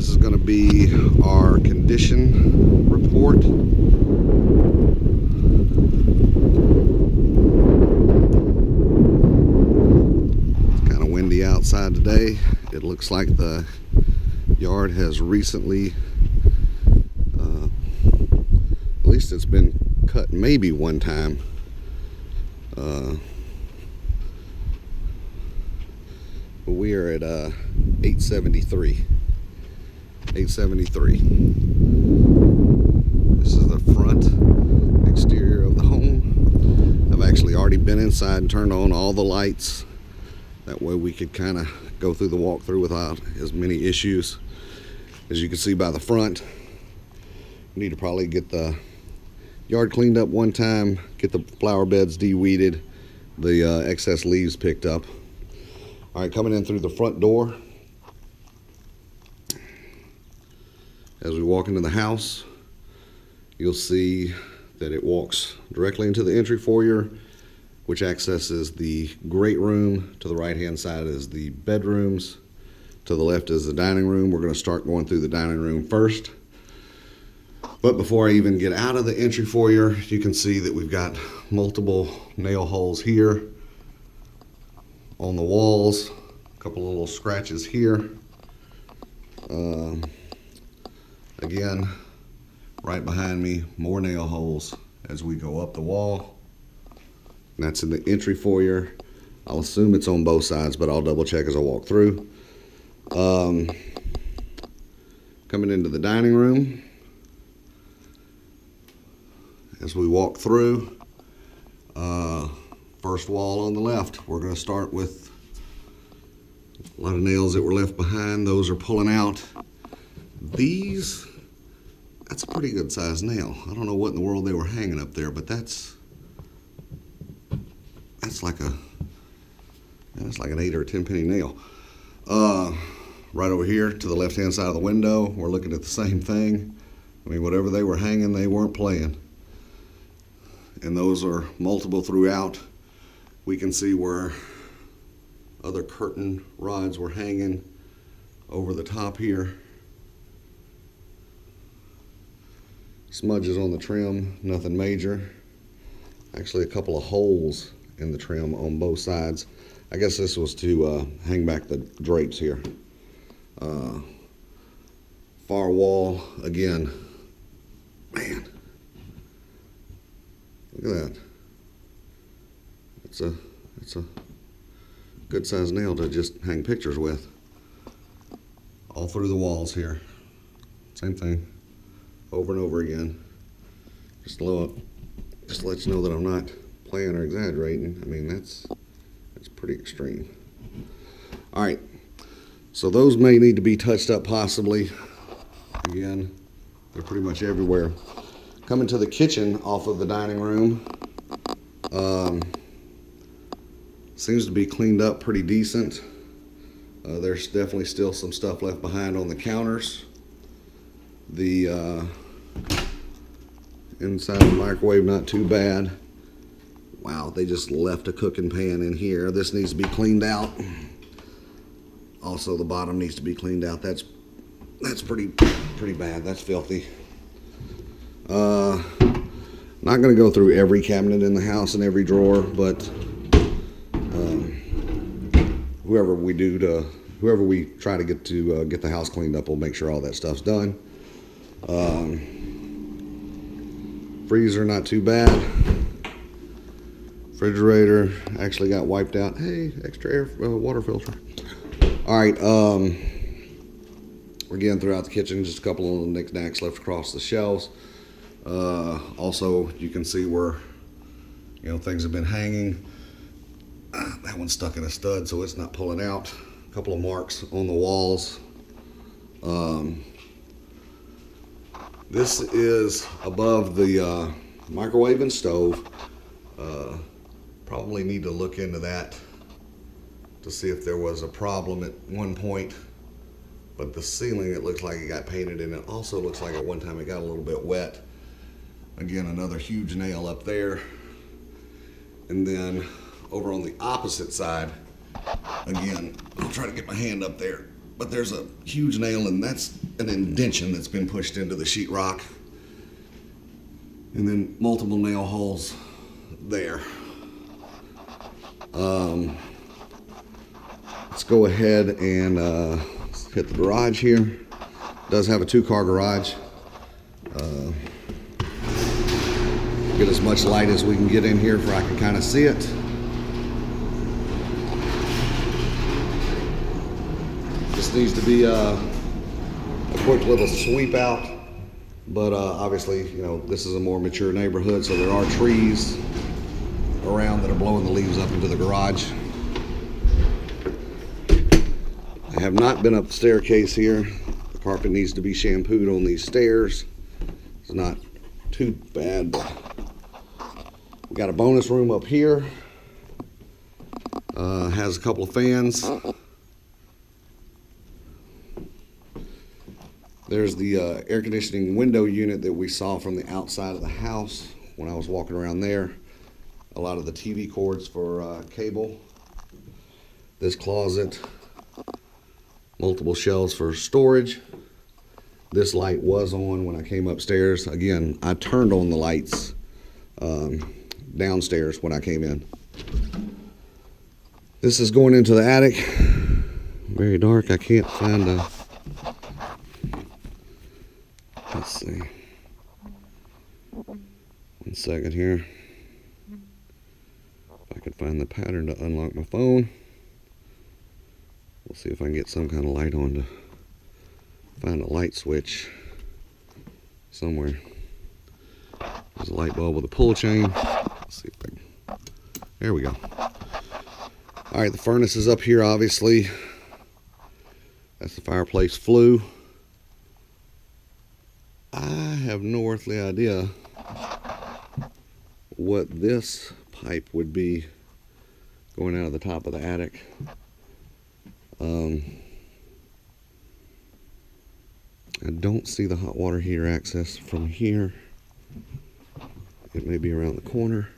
This is going to be our condition report. It's kind of windy outside today. It looks like the yard has recently, at least it's been cut maybe one time. But we are at 873. 873. This is the front exterior of the home. I've actually already been inside and turned on all the lights. That way we could kind of go through the walkthrough without as many issues. As you can see by the front, we need to probably get the yard cleaned up one time, get the flower beds de-weeded, the excess leaves picked up. All right, coming in through the front door. As we walk into the house, you'll see that it walks directly into the entry foyer, which accesses the great room. To the right-hand side is the bedrooms. To the left is the dining room. We're going to start going through the dining room first. But before I even get out of the entry foyer, you can see that we've got multiple nail holes here on the walls, a couple of little scratches here. Again, right behind me, more nail holes as we go up the wall. And that's in the entry foyer. I'll assume it's on both sides, but I'll double check as I walk through. Coming into the dining room. As we walk through, first wall on the left, we're going to start with a lot of nails that were left behind. Those are pulling out. That's a pretty good sized nail. I don't know what in the world they were hanging up there, but that's like an 8 or 10 penny nail. Right over here to the left hand side of the window, we're looking at the same thing. I mean, whatever they were hanging, they weren't playing. And those are multiple throughout. We can see where other curtain rods were hanging over the top here. Smudges on the trim, nothing major. Actually, a couple of holes in the trim on both sides. I guess this was to hang back the drapes here. Far wall, again, man. Look at that. It's a good sized nail to just hang pictures with. All through the walls here. Same thing. Over and over again. Just to let you know that I'm not playing or exaggerating. I mean, that's pretty extreme. All right. So those may need to be touched up possibly. Again, they're pretty much everywhere. Coming to the kitchen off of the dining room, seems to be cleaned up pretty decent. There's definitely still some stuff left behind on the counters. The inside the microwave, not too bad. Wow, they just left a cooking pan in here. This needs to be cleaned out. Also, the bottom needs to be cleaned out. That's pretty bad. That's filthy. Not going to go through every cabinet in the house and every drawer, but whoever we try to get the house cleaned up, we'll make sure all that stuff's done. Freezer, not too bad. Refrigerator actually got wiped out. Hey, extra water filter. All right. Again, throughout the kitchen, just a couple of little knickknacks left across the shelves. Also, you can see where things have been hanging. That one's stuck in a stud, so it's not pulling out. A couple of marks on the walls. This is above the microwave and stove. Probably need to look into that to see if there was a problem at one point. But the ceiling, it looks like it got painted, and it also looks like at one time it got a little bit wet. Again, another huge nail up there. And then over on the opposite side, again, I'll try to get my hand up there. but there's a huge nail, and that's an indention that's been pushed into the sheetrock. And then multiple nail holes there. Let's go ahead and hit the garage here. It does have a 2-car garage. Get as much light as we can get in here for I can kind of see it. This needs to be a quick little sweep out, but obviously, you know, this is a more mature neighborhood, so there are trees around that are blowing the leaves up into the garage. I have not been up the staircase here. The carpet needs to be shampooed on these stairs. It's not too bad, but we got a bonus room up here. Has a couple of fans. There's the air conditioning window unit that we saw from the outside of the house when I was walking around there. A lot of the TV cords for cable. This closet, multiple shelves for storage. This light was on when I came upstairs. Again, I turned on the lights downstairs when I came in. This is going into the attic. Very dark. I can't find a... Let's see. 1 second here. If I can find the pattern to unlock my phone. We'll see if I can get some kind of light on to find a light switch somewhere. There's a light bulb with a pull chain. Let's see if I can... There we go. Alright, the furnace is up here, obviously. That's the fireplace flue. I have no earthly idea what this pipe would be going out of the top of the attic. I don't see the hot water heater access from here. It may be around the corner.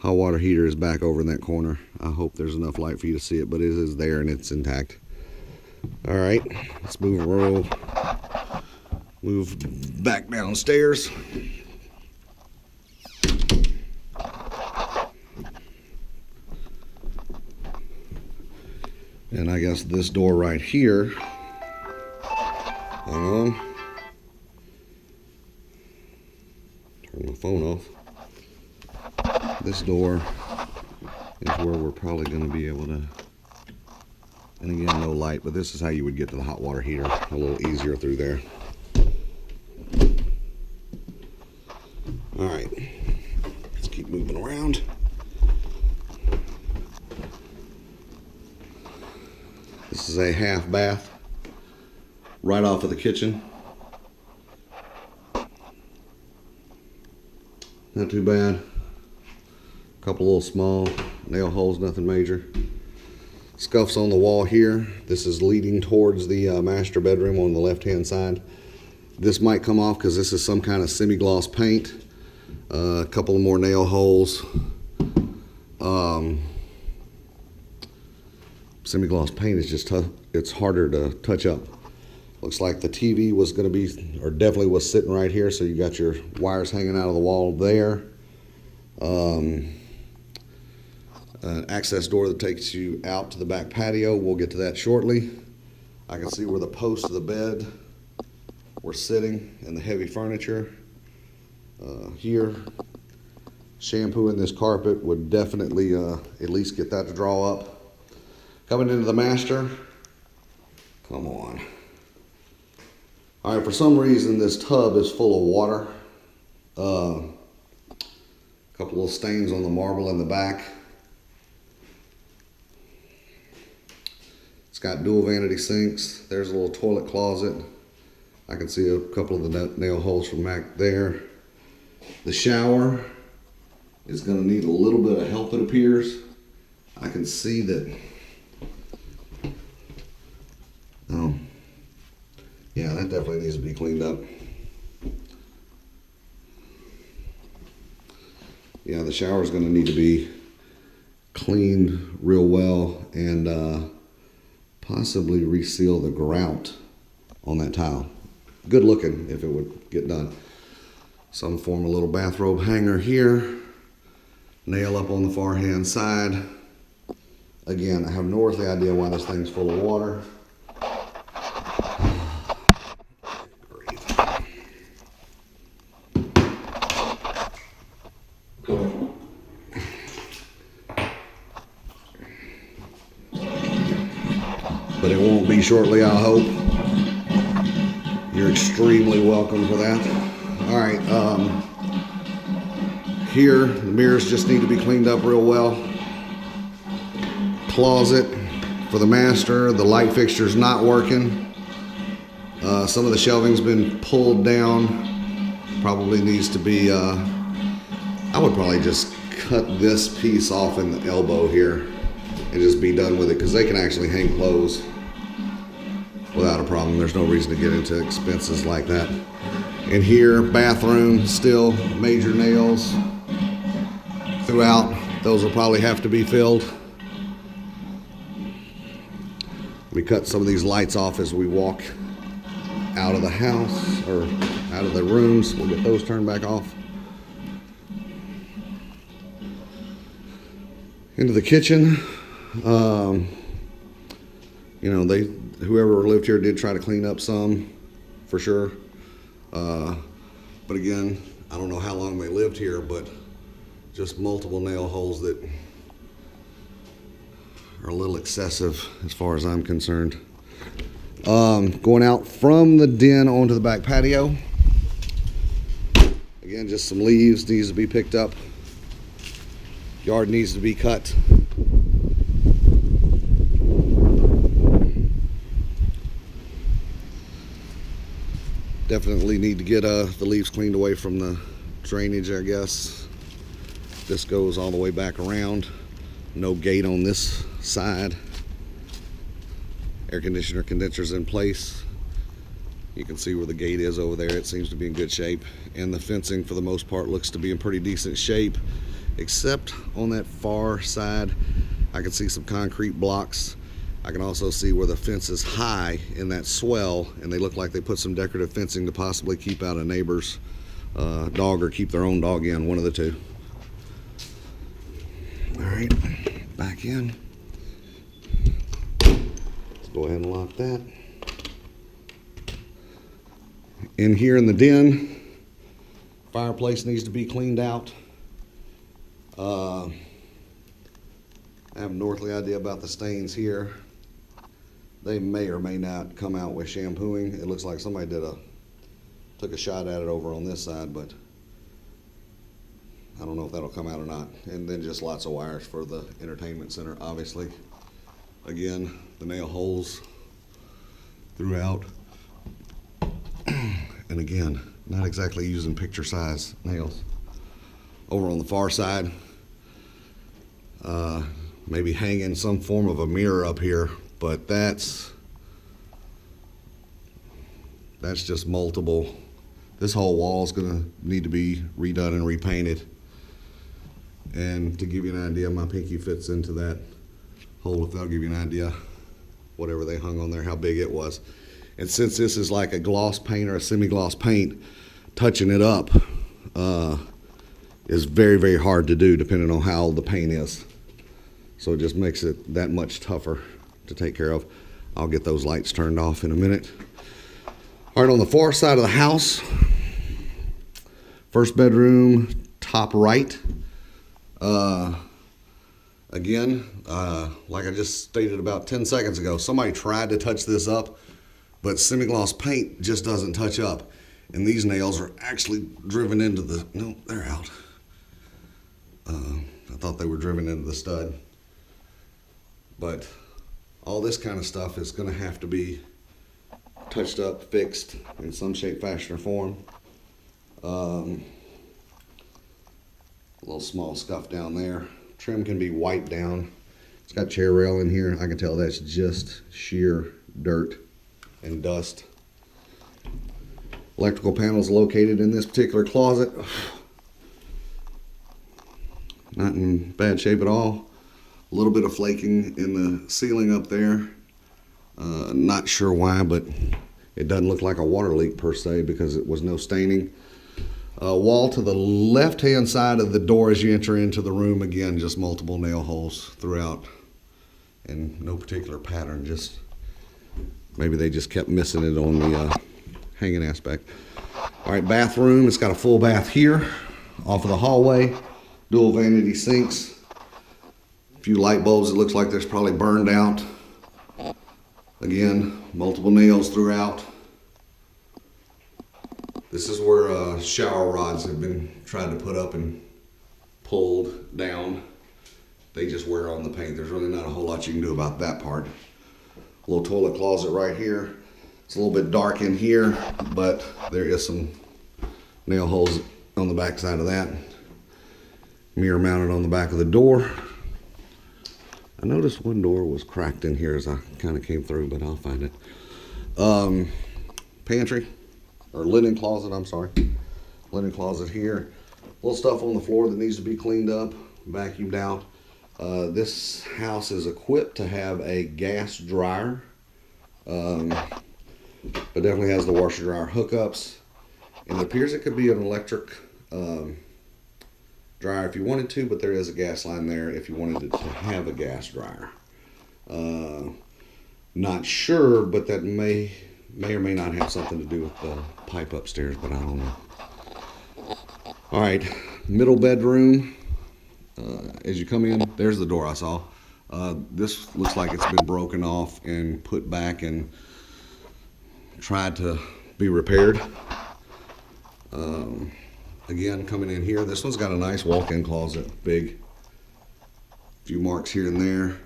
Hot water heater is back over in that corner. I hope there's enough light for you to see it, but it is there and it's intact. All right, let's move back downstairs. And I guess this door right here, hang on, turn my phone off. This door is where we're probably going to be able to, and again, no light, but this is how you would get to the hot water heater, a little easier through there. All right, let's keep moving around. This is a half bath right off of the kitchen. Not too bad. A couple little small nail holes, nothing major. Scuffs on the wall here. This is leading towards the master bedroom on the left-hand side. This might come off because this is some kind of semi-gloss paint. A couple of more nail holes. Semi-gloss paint is just tough. It's harder to touch up. Looks like the TV was going to be, or definitely was sitting right here, so you got your wires hanging out of the wall there. An access door that takes you out to the back patio. We'll get to that shortly. I can see where the posts of the bed were sitting and the heavy furniture. Here, shampooing this carpet would definitely at least get that to draw up. Coming into the master, come on. All right, for some reason this tub is full of water. A couple of stains on the marble in the back. It's got dual vanity sinks. There's a little toilet closet. I can see a couple of the nail holes from back there. The shower is going to need a little bit of help, it appears. I can see that. Oh, yeah, that definitely needs to be cleaned up. Yeah, the shower is going to need to be cleaned real well and possibly reseal the grout on that tile. Good looking if it would get done. Some form a little bathrobe hanger here. Nail up on the far hand side. Again, I have no earthly idea why this thing's full of water. But it won't be shortly, I hope. You're extremely welcome for that. All right, here, the mirrors just need to be cleaned up real well. Closet for the master, the light fixture's not working. Some of the shelving's been pulled down. Probably needs to be, I would probably just cut this piece off in the elbow here and just be done with it, because they can actually hang clothes without a problem. There's no reason to get into expenses like that. In here, bathroom, still major nails throughout. Those will probably have to be filled. We cut some of these lights off as we walk out of the house or out of the rooms. We'll get those turned back off. Into the kitchen. You know, whoever lived here did try to clean up some, for sure. But again, I don't know how long they lived here, but just multiple nail holes that are a little excessive as far as I'm concerned. Going out from the den onto the back patio. Again, just some leaves needs to be picked up. Yard needs to be cut. Definitely need to get the leaves cleaned away from the drainage, I guess. This goes all the way back around. No gate on this side. Air conditioner condensers in place. You can see where the gate is over there. It seems to be in good shape. And the fencing, for the most part, looks to be in pretty decent shape. Except on that far side, I can see some concrete blocks. I can also see where the fence is high in that swell, and they look like they put some decorative fencing to possibly keep out a neighbor's dog or keep their own dog in, one of the two. All right, back in. Let's go ahead and lock that. In here in the den, fireplace needs to be cleaned out. I have no earthly idea about the stains here. They may or may not come out with shampooing. It looks like somebody took a shot at it over on this side, but I don't know if that'll come out or not. And then just lots of wires for the entertainment center, obviously. Again, the nail holes throughout. And again, not exactly using picture size nails. Over on the far side, maybe hanging some form of a mirror up here, but that's just multiple. This whole wall is gonna need to be redone and repainted. And to give you an idea, my pinky fits into that hole, if that'll give you an idea, whatever they hung on there, how big it was. And since this is like a gloss paint or a semi-gloss paint, touching it up is very, very hard to do depending on how the paint is. So it just makes it that much tougher to take care of. I'll get those lights turned off in a minute. All right, on the far side of the house, first bedroom, top right. Again, like I just stated about 10 seconds ago, somebody tried to touch this up, but semi-gloss paint just doesn't touch up. And these nails are actually driven into the, no, they're out. I thought they were driven into the stud. But all this kind of stuff is gonna have to be touched up, fixed in some shape, fashion, or form. A little small scuff down there. Trim can be wiped down. It's got chair rail in here. I can tell that's just sheer dirt and dust. Electrical panels located in this particular closet. Not in bad shape at all. A little bit of flaking in the ceiling up there. Not sure why, but it doesn't look like a water leak per se because it was no staining. Wall to the left-hand side of the door as you enter into the room. Again, just multiple nail holes throughout, and no particular pattern. Just maybe they just kept missing it on the hanging aspect. All right, bathroom. It's got a full bath here, off of the hallway. Dual vanity sinks. A few light bulbs. It looks like there's probably burned out. Again, multiple nails throughout. This is where shower rods have been tried to put up and pulled down. They just wear on the paint. There's really not a whole lot you can do about that part. A little toilet closet right here. It's a little bit dark in here, but there is some nail holes on the back side of that. Mirror mounted on the back of the door. I noticed one door was cracked in here as I kind of came through, but I'll find it. Pantry. Or linen closet, I'm sorry. Linen closet here. Little stuff on the floor that needs to be cleaned up, vacuumed out. This house is equipped to have a gas dryer. But definitely has the washer dryer hookups. And it appears it could be an electric dryer if you wanted to, but there is a gas line there if you wanted it to have a gas dryer. Not sure, but that may or may not have something to do with the pipe upstairs, but I don't know. All right, middle bedroom. As you come in, there's the door I saw. This looks like it's been broken off and put back and tried to be repaired. Again, coming in here, this one's got a nice walk-in closet, big. Few marks here and there.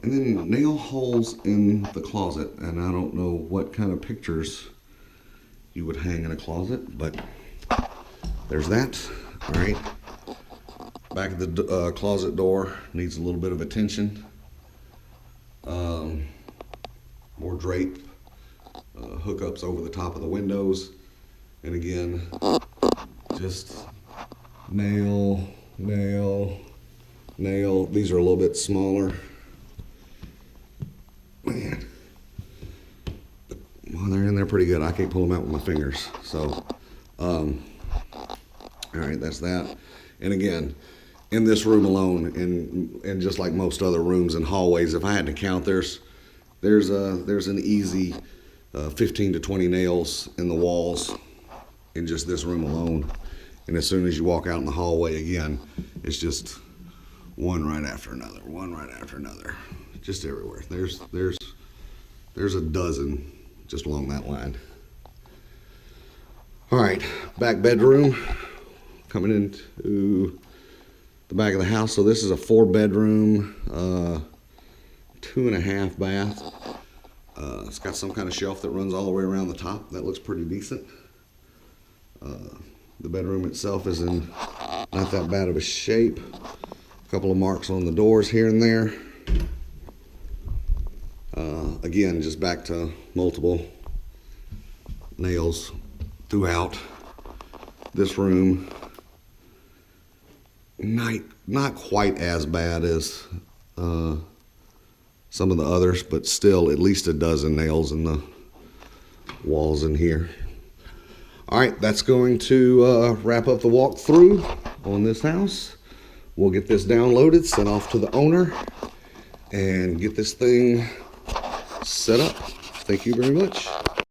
And then nail holes in the closet, and I don't know what kind of pictures you would hang in a closet, but there's that. All right, back of the closet door needs a little bit of attention. More drape hookups over the top of the windows, and again, just nail. These are a little bit smaller. Man, well, they're in there pretty good. I can't pull them out with my fingers. So, all right, that's that. And again, in this room alone, and just like most other rooms and hallways, if I had to count, there's an easy 15 to 20 nails in the walls in just this room alone. And as soon as you walk out in the hallway again, it's just one right after another, just everywhere. There's a dozen just along that line. All right, back bedroom, coming into the back of the house. So this is a 4-bedroom, 2.5 bath. It's got some kind of shelf that runs all the way around the top. That looks pretty decent. The bedroom itself is in not that bad of a shape. A couple of marks on the doors here and there. Again, just back to multiple nails throughout this room. Not quite as bad as some of the others, but still at least a dozen nails in the walls in here. All right, that's going to wrap up the walkthrough on this house. We'll get this downloaded, sent off to the owner, and get this thing set up. Thank you very much.